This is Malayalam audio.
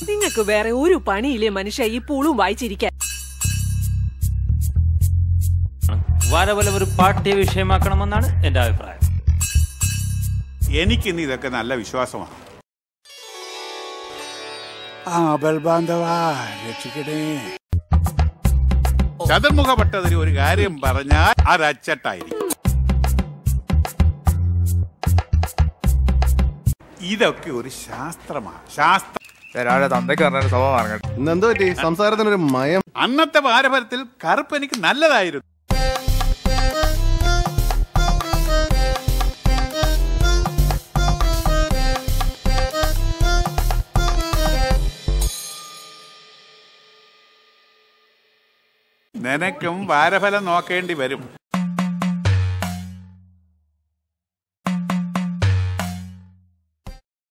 നിങ്ങൾക്ക് വേറെ ഒരു പണിയില്ലേ മനുഷ്യ ഈ പൂളും വായിച്ചിരിക്കാൻ? വാരഫലം ഒരു പാഠ്യ വിഷയമാക്കണമെന്നാണ് എന്റെ അഭിപ്രായം. എനിക്കിന്ന് ഇതൊക്കെ നല്ല വിശ്വാസമാണ്. രക്ഷിക്കണേ. ചതുർമുഖ ഭട്ടതിരി ഒരു കാര്യം പറഞ്ഞാൽ അത് അച്ചട്ടായിരിക്കും. ഇതൊക്കെ ഒരു ശാസ്ത്രമാണ്. ഇന്നെന്തോ പറ്റി സംസാരത്തിനൊരു മയം? അന്നത്തെ വാരഫലത്തിൽ കറുപ്പ് എനിക്ക് നല്ലതായിരുന്നു. നിനക്കും വാരഫലം നോക്കേണ്ടി വരും.